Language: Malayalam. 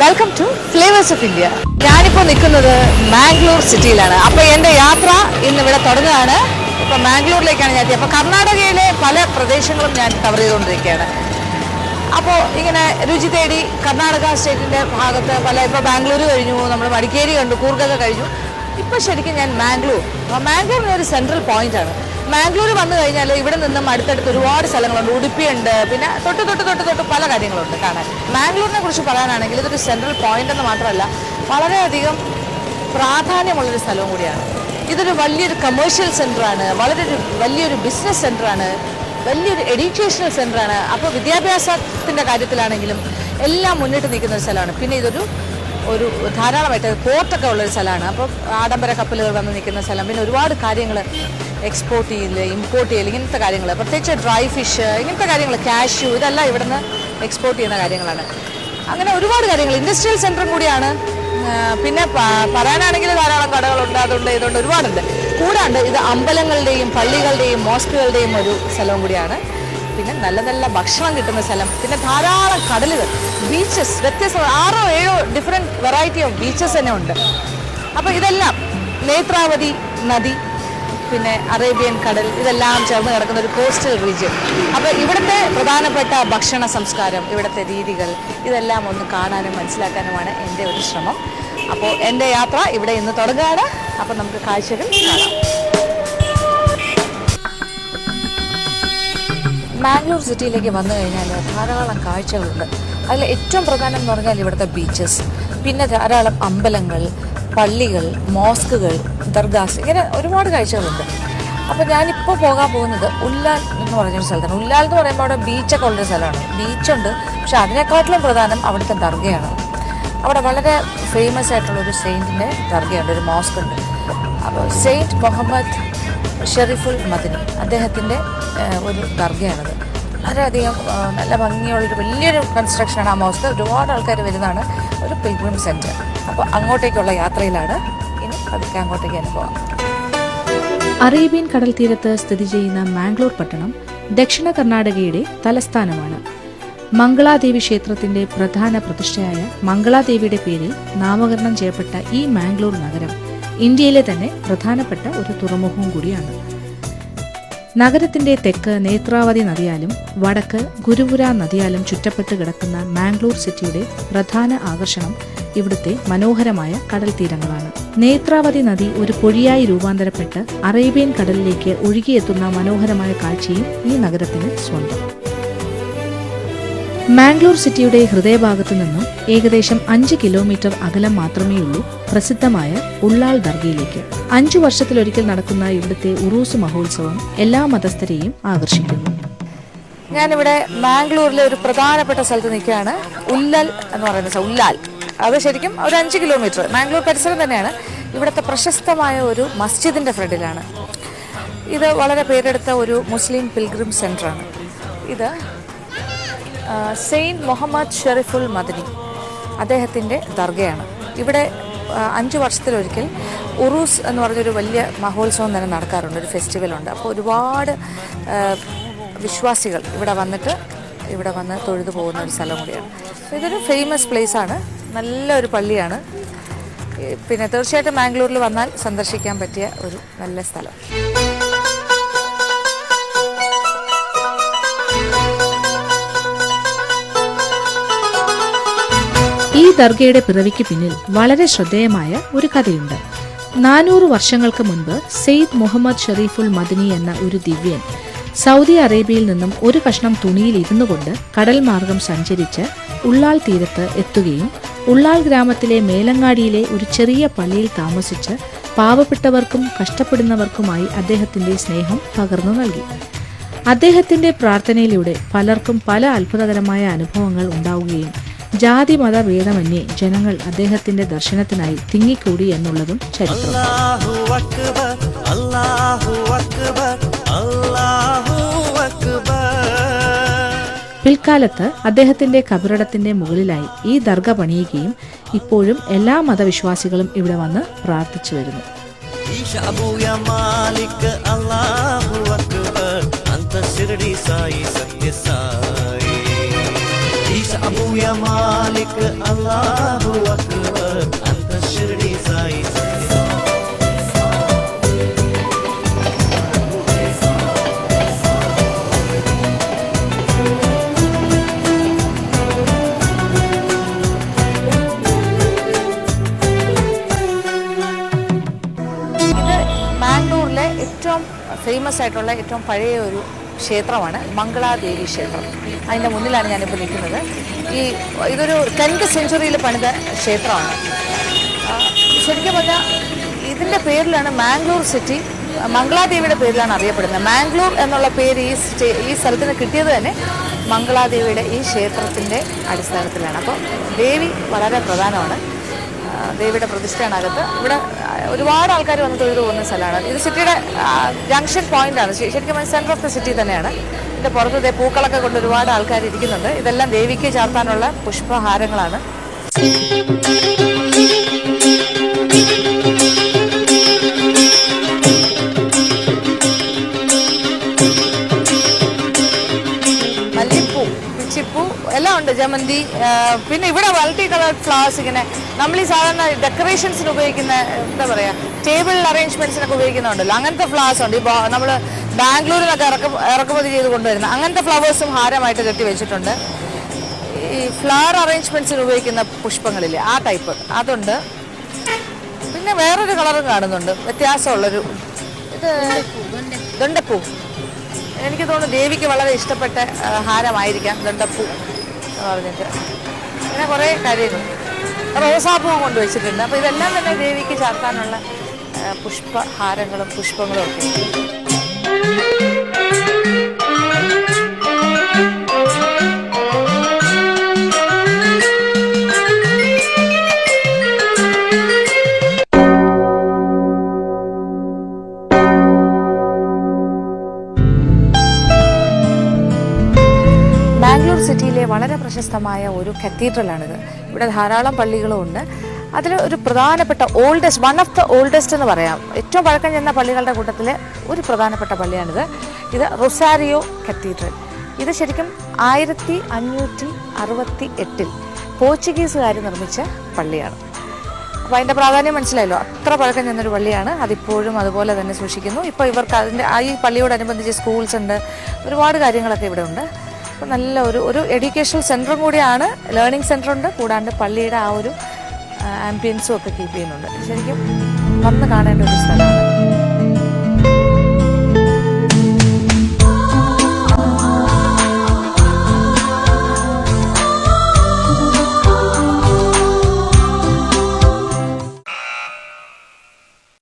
Welcome to flavours of India. ഞാനിപ്പോൾ നിൽക്കുന്നത് മാംഗ്ലൂർ സിറ്റിയിലാണ്. അപ്പോൾ എൻ്റെ യാത്ര ഇന്ന് ഇവിടെ തുടങ്ങുകയാണ്. ഇപ്പോൾ മാംഗ്ലൂരിലേക്കാണ് ഞാൻ എത്തിയത്. അപ്പോൾ കർണാടകയിലെ പല പ്രദേശങ്ങളും ഞാൻ കവർ ചെയ്തുകൊണ്ടിരിക്കുകയാണ്. അപ്പോൾ ഇങ്ങനെ രുചി തേടി കർണാടക സ്റ്റേറ്റിൻ്റെ ഭാഗത്ത് ഇപ്പോൾ ബാംഗ്ലൂർ കഴിഞ്ഞു, നമ്മൾ മടിക്കേരി കണ്ടു, കൂർഗൊക്കെ കഴിഞ്ഞു. ഇപ്പോൾ ശരിക്കും ഞാൻ മാംഗ്ലൂർ ഒരു സെൻട്രൽ പോയിൻ്റാണ്. മാംഗ്ലൂർ വന്നു കഴിഞ്ഞാൽ ഇവിടെ നിന്നും അടുത്തടുത്ത് ഒരുപാട് സ്ഥലങ്ങളുണ്ട്. ഉടുപ്പിയുണ്ട്, പിന്നെ തൊട്ട് പല കാര്യങ്ങളുണ്ട് കാണാൻ. മാംഗ്ലൂരിനെ കുറിച്ച് പറയാനാണെങ്കിൽ ഇതൊരു സെൻട്രൽ പോയിന്റ് എന്ന് മാത്രമല്ല, വളരെയധികം പ്രാധാന്യമുള്ളൊരു സ്ഥലവും കൂടിയാണ്. ഇതൊരു വലിയൊരു കമേഴ്ഷ്യൽ സെൻ്ററാണ്, വലിയൊരു ബിസിനസ് സെൻ്ററാണ്, വലിയൊരു എഡ്യൂക്കേഷണൽ സെൻ്ററാണ്. അപ്പോൾ വിദ്യാഭ്യാസത്തിൻ്റെ കാര്യത്തിലാണെങ്കിലും എല്ലാം മുന്നിട്ട് നിൽക്കുന്ന ഒരു സ്ഥലമാണ്. പിന്നെ ഇതൊരു ധാരാളമായിട്ട് പോർട്ടൊക്കെ ഉള്ളൊരു സ്ഥലമാണ്. അപ്പോൾ ആഡംബര കപ്പലുകൾ വന്ന് നിൽക്കുന്ന സ്ഥലം. പിന്നെ ഒരുപാട് കാര്യങ്ങൾ എക്സ്പോർട്ട് ചെയ്യൽ, ഇമ്പോർട്ട് ചെയ്യൽ, ഇങ്ങനത്തെ കാര്യങ്ങൾ, പ്രത്യേകിച്ച് ഡ്രൈ ഫിഷ്, ഇങ്ങനത്തെ കാര്യങ്ങൾ, കാഷ്യൂ, ഇതെല്ലാം ഇവിടുന്ന് എക്സ്പോർട്ട് ചെയ്യുന്ന കാര്യങ്ങളാണ്. അങ്ങനെ ഒരുപാട് കാര്യങ്ങൾ, ഇൻഡസ്ട്രിയൽ സെൻറ്ററും കൂടിയാണ്. പിന്നെ പറയാനാണെങ്കിൽ ധാരാളം കടകളുണ്ട്, ഇതുണ്ട്, ഒരുപാടുണ്ട്. കൂടാണ്ട് ഇത് അമ്പലങ്ങളുടെയും പള്ളികളുടെയും മോസ്കുകളുടെയും ഒരു സ്ഥലവും കൂടിയാണ്. പിന്നെ നല്ല നല്ല ഭക്ഷണം കിട്ടുന്ന സ്ഥലം, പിന്നെ ധാരാളം കടലുകൾ, ബീച്ചസ്, വ്യത്യസ്ത 6-7 ഡിഫറെൻറ്റ് വെറൈറ്റി ഓഫ് ബീച്ചസ് തന്നെ ഉണ്ട്. അപ്പോൾ ഇതെല്ലാം നേത്രാവതി നദി, പിന്നെ അറേബ്യൻ കടൽ, ഇതെല്ലാം ചേർന്ന് കിടക്കുന്ന ഒരു കോസ്റ്റൽ റീജിയൻ. അപ്പോൾ ഇവിടുത്തെ പ്രധാനപ്പെട്ട ഭക്ഷണ സംസ്കാരം, ഇവിടുത്തെ രീതികൾ, ഇതെല്ലാം ഒന്ന് കാണാനും മനസ്സിലാക്കാനുമാണ് എൻ്റെ ഒരു ശ്രമം. അപ്പോൾ എൻ്റെ യാത്ര ഇവിടെ ഇന്ന് തുടങ്ങുകയാണ്. അപ്പോൾ നമുക്ക് കാഴ്ചകൾ കാണാം. മാംഗ്ലൂർ സിറ്റിയിലേക്ക് വന്നു കഴിഞ്ഞാൽ ധാരാളം കാഴ്ചകളുണ്ട്. അതിൽ ഏറ്റവും പ്രധാനം എന്ന് പറഞ്ഞാൽ ഇവിടുത്തെ ബീച്ചസ്, പിന്നെ ധാരാളം അമ്പലങ്ങൾ, പള്ളികൾ, മോസ്കുകൾ, ദർഗാസ്, ഇങ്ങനെ ഒരുപാട് കാഴ്ചകളുണ്ട്. അപ്പോൾ ഞാനിപ്പോൾ പോകാൻ പോകുന്നത് ഉല്ലാൽ എന്ന് പറഞ്ഞൊരു സ്ഥലത്താണ്. ഉല്ലാൽ എന്ന് പറയുമ്പോൾ അവിടെ ബീച്ചൊക്കെ ഉള്ളൊരു സ്ഥലമാണ്. ബീച്ചുണ്ട്, പക്ഷെ അതിനേക്കാട്ടിലും പ്രധാനം അവിടുത്തെ ദർഗയാണ്. അവിടെ വളരെ ഫേമസ് ആയിട്ടുള്ളൊരു സെയിൻറ്റിൻ്റെ ദർഗയുണ്ട്, ഒരു മോസ്ക് ഉണ്ട്. അപ്പോൾ സെയിൻറ്റ് മുഹമ്മദ് ഷെറിഫുൽ മദനി അദ്ദേഹത്തിൻ്റെ ഒരു ദർഗയാണത്. വളരെയധികം നല്ല ഭംഗിയുള്ളൊരു വലിയൊരു കൺസ്ട്രക്ഷനാണ് ആ മോസ്ക്. ഒരുപാട് ആൾക്കാർ വരുന്നതാണ്, ഒരു പിൽഗ്രിം സെൻറ്റർ. അപ്പോൾ അങ്ങോട്ടേക്കുള്ള യാത്രയിലാണ്. ഇനി പതുക്കെ അങ്ങോട്ടേക്ക് തന്നെ പോകാം. അറേബ്യൻ കടൽ തീരത്ത് സ്ഥിതി ചെയ്യുന്ന മാംഗ്ലൂർ പട്ടണം ദക്ഷിണ കർണാടകയുടെ തലസ്ഥാനമാണ്. മംഗളാദേവി ക്ഷേത്രത്തിന്റെ പ്രധാന പ്രതിഷ്ഠയായ മംഗളാദേവിയുടെ പേരിൽ നാമകരണം ചെയ്യപ്പെട്ട ഈ മാംഗ്ലൂർ നഗരം ഇന്ത്യയിലെ തന്നെ പ്രധാനപ്പെട്ട ഒരു തുറമുഖവും കൂടിയാണ്. നഗരത്തിന്റെ തെക്ക് നേത്രാവതി നദിയാലും വടക്ക് ഗുരുപുര നദിയാലും ചുറ്റപ്പെട്ട് കിടക്കുന്ന മാംഗ്ലൂർ സിറ്റിയുടെ പ്രധാന ആകർഷണം ഇവിടുത്തെ മനോഹരമായ കടൽ തീരങ്ങളാണ്. നേത്രാവതി നദി ഒരു പൊഴിയായി രൂപാന്തരപ്പെട്ട് അറേബ്യൻ കടലിലേക്ക് ഒഴുകിയെത്തുന്ന മനോഹരമായ കാഴ്ചയും ഈ നഗരത്തിന് സ്വന്തം. മാംഗ്ലൂർ സിറ്റിയുടെ ഹൃദയഭാഗത്തു നിന്നും ഏകദേശം 5 കിലോമീറ്റർ അകലം മാത്രമേയുള്ളൂ പ്രസിദ്ധമായ ഉള്ളാൾ ദർഗയിലേക്ക്. 5 വർഷത്തിലൊരിക്കൽ നടക്കുന്ന ഇവിടുത്തെ ഉറൂസ് മഹോത്സവം എല്ലാ മതസ്ഥരെയും ആകർഷിക്കുന്നു. ഞാനിവിടെ മാംഗ്ലൂരിലെ ഒരു പ്രധാനപ്പെട്ട സ്ഥലത്ത് നിൽക്കുകയാണ്. ഉല്ലൽ എന്ന് പറയുന്ന ഉല്ലാൽ, അത് ശരിക്കും ഒരു 5 കിലോമീറ്റർ മാംഗ്ലൂർ പരിസരം തന്നെയാണ്. ഇവിടുത്തെ പ്രശസ്തമായ ഒരു മസ്ജിദിൻ്റെ ഫ്രണ്ടിലാണ്. ഇത് വളരെ പേരെടുത്ത ഒരു മുസ്ലിം പിൽഗ്രിം സെൻ്ററാണ്. ഇത് സെയിൻറ്റ് മുഹമ്മദ് ഷെറിഫുൽ മദനി അദ്ദേഹത്തിൻ്റെ ദർഗയാണ്. ഇവിടെ 5 വർഷത്തിലൊരിക്കൽ ഉറൂസ് എന്ന് പറഞ്ഞൊരു വലിയ മഹോത്സവം തന്നെ നടക്കാറുണ്ട്, ഒരു ഫെസ്റ്റിവലുണ്ട്. അപ്പോൾ ഒരുപാട് വിശ്വാസികൾ ഇവിടെ വന്ന് തൊഴുതു പോകുന്ന ഒരു സ്ഥലം കൂടിയാണ്. ഇതൊരു ഫേമസ് പ്ലേസാണ്, നല്ലൊരു പള്ളിയാണ്. പിന്നെ തീർച്ചയായിട്ടും മാംഗ്ലൂരിൽ വന്നാൽ സന്ദർശിക്കാൻ പറ്റിയ ഒരു നല്ല സ്ഥലം. ഈ ദർഗയുടെ പിറവിക്ക് പിന്നിൽ വളരെ ശ്രദ്ധേയമായ ഒരു കഥയുണ്ട്. 400 വർഷങ്ങൾക്ക് മുൻപ് സെയ്ദ് മുഹമ്മദ് ഷെരീഫുൽ മദനി എന്ന ഒരു ദിവ്യൻ സൗദി അറേബ്യയിൽ നിന്നും ഒരു കഷ്ണം തുണിയിൽ ഇരുന്നു കൊണ്ട് കടൽ മാർഗം സഞ്ചരിച്ച് ഉള്ളാൾ തീരത്ത് എത്തുകയും ഉള്ളാൾ ഗ്രാമത്തിലെ മേലങ്ങാടിയിലെ ഒരു ചെറിയ പള്ളിയിൽ താമസിച്ച് പാവപ്പെട്ടവർക്കും കഷ്ടപ്പെടുന്നവർക്കുമായി അദ്ദേഹത്തിന്റെ സ്നേഹം പകർന്നു നൽകി. അദ്ദേഹത്തിന്റെ പ്രാർത്ഥനയിലൂടെ പലർക്കും പല അത്ഭുതകരമായ അനുഭവങ്ങൾ ഉണ്ടാവുകയും ജാതി മത ഭേദമന്യേ ജനങ്ങൾ അദ്ദേഹത്തിന്റെ ദർശനത്തിനായി തിങ്ങിക്കൂടി എന്നുള്ളതും ചരിത്രം. പിൽക്കാലത്ത് അദ്ദേഹത്തിന്റെ കബറിടത്തിന്റെ മുകളിലായി ഈ ദർഗ പണിയുകയും ഇപ്പോഴും എല്ലാ മതവിശ്വാസികളും ഇവിടെ വന്ന് പ്രാർത്ഥിച്ചു വരുന്നു. शिरडी साई सत्य साई या मालिक अल्लाहु अकबर अंत शिरडी साई से മാംഗ്ലൂരിലെ ഏറ്റവും ഫേമസ് ആയിട്ടുള്ള ഏറ്റവും പഴയ ഒരു ക്ഷേത്രമാണ് മംഗളാദേവി ക്ഷേത്രം. അതിൻ്റെ മുന്നിലാണ് ഞാനിപ്പോൾ നിൽക്കുന്നത്. ഇതൊരു 10th സെഞ്ച്വറിയിൽ പണിത ക്ഷേത്രമാണ്. ശരിക്കും പറഞ്ഞാൽ ഇതിൻ്റെ പേരിലാണ് മാംഗ്ലൂർ സിറ്റി മംഗളാദേവിയുടെ പേരിലാണ് അറിയപ്പെടുന്നത്. മാംഗ്ലൂർ എന്നുള്ള പേര് ഈ സ്ഥലത്തിന് കിട്ടിയത് തന്നെ മംഗളാദേവിയുടെ ഈ ക്ഷേത്രത്തിൻ്റെ അടിസ്ഥാനത്തിലാണ്. അപ്പോൾ ദേവി വളരെ പ്രധാനമാണ്. ദേവിയുടെ പ്രതിഷ്ഠയാണകത്ത്. ഇവിടെ ഒരുപാട് ആൾക്കാർ വന്ന് തൊഴുതു പോകുന്ന സ്ഥലമാണ്. ഇത് സിറ്റിയുടെ ജംഗ്ഷൻ പോയിന്റാണ്. ശരിക്കും സെൻറ്റർ ഓഫ് ദ സിറ്റി തന്നെയാണ്. ഇതിൻ്റെ പുറത്ത് പൂക്കളൊക്കെ കൊണ്ട് ഒരുപാട് ആൾക്കാർ ഇരിക്കുന്നുണ്ട്. ഇതെല്ലാം ദേവിക്ക് ചാർത്താനുള്ള പുഷ്പഹാരങ്ങളാണ്. മല്ലിപ്പൂ, പിച്ചിപ്പൂ എല്ലാം ഉണ്ട്, ജമന്തി. പിന്നെ ഇവിടെ മൾട്ടി കളർഡ് ഫ്ലവേഴ്സ്. ഇങ്ങനെ നമ്മൾ ഈ സാധാരണ ഡെക്കറേഷൻസിന് ഉപയോഗിക്കുന്ന എന്താ പറയുക, ടേബിൾ അറേഞ്ച്മെന്റ്സിനൊക്കെ ഉപയോഗിക്കുന്നുണ്ടല്ലോ, അങ്ങനത്തെ ഫ്ലവേഴ്സ് ഉണ്ട്. ഇപ്പോൾ നമ്മൾ ബാംഗ്ലൂരിനൊക്കെ ഇറക്കുമതി ചെയ്ത് കൊണ്ടുവരുന്ന അങ്ങനത്തെ ഫ്ലവേഴ്സും ഹാരമായിട്ട് കെട്ടി വെച്ചിട്ടുണ്ട്. ഈ ഫ്ലവർ അറേഞ്ച്മെന്റ്സിന് ഉപയോഗിക്കുന്ന പുഷ്പങ്ങളില്ലേ, ആ ടൈപ്പ് അതുണ്ട്. പിന്നെ വേറൊരു കളറും കാണുന്നുണ്ട്, വ്യത്യാസമുള്ളൊരു. ഇത് ദണ്ഡപ്പൂ. എനിക്ക് തോന്നുന്നു ദേവിക്ക് വളരെ ഇഷ്ടപ്പെട്ട ഹാരമായിരിക്കാം ദണ്ഡപ്പൂ എന്ന് പറഞ്ഞിട്ട്. അങ്ങനെ കുറേ കാര്യങ്ങൾ. റോസാപ്പൂവും കൊണ്ടുവച്ചിട്ടുണ്ട്. അപ്പോൾ ഇതെല്ലാം തന്നെ ദേവിക്ക് ചാർത്താനുള്ള പുഷ്പഹാരങ്ങളും പുഷ്പങ്ങളും ഒക്കെ. ബാംഗ്ലൂർ സിറ്റിയിലെ വളരെ പ്രശസ്തമായ ഒരു കത്തീഡ്രലാണിത്. ഇവിടെ ധാരാളം പള്ളികളും ഉണ്ട്. അതിൽ ഒരു പ്രധാനപ്പെട്ട വൺ ഓഫ് ദ ഓൾഡസ്റ്റ് എന്ന് പറയാം, ഏറ്റവും പഴക്കം ചെന്ന പള്ളികളുടെ കൂട്ടത്തിൽ ഒരു പ്രധാനപ്പെട്ട പള്ളിയാണിത്. ഇത് റൊസാരിയോ കത്തീഡ്രൽ. ഇത് ശരിക്കും 1568 പോർച്ചുഗീസുകാർ നിർമ്മിച്ച പള്ളിയാണ്. അപ്പോൾ അതിൻ്റെ പ്രാധാന്യം മനസ്സിലായല്ലോ. അത്ര പഴക്കം ചെന്നൊരു പള്ളിയാണ്. അതിപ്പോഴും അതുപോലെ തന്നെ സൂക്ഷിക്കുന്നു. ഇപ്പോൾ ഇവർക്ക് ഈ പള്ളിയോടനുബന്ധിച്ച് സ്കൂൾസ് ഉണ്ട്, ഒരുപാട് കാര്യങ്ങളൊക്കെ ഇവിടെ ഉണ്ട്. അപ്പോൾ നല്ല ഒരു എഡ്യൂക്കേഷണൽ സെൻറ്ററും കൂടിയാണ്. ലേണിംഗ് സെൻറ്റർ ഉണ്ട്, കൂടാണ്ട് പള്ളിയുടെ ആ ഒരു ആംബിയൻസും ഒക്കെ കീപ്പ് ചെയ്യുന്നുണ്ട്. ശരിക്കും വന്ന് കാണേണ്ട ഒരു സ്ഥലമാണ്.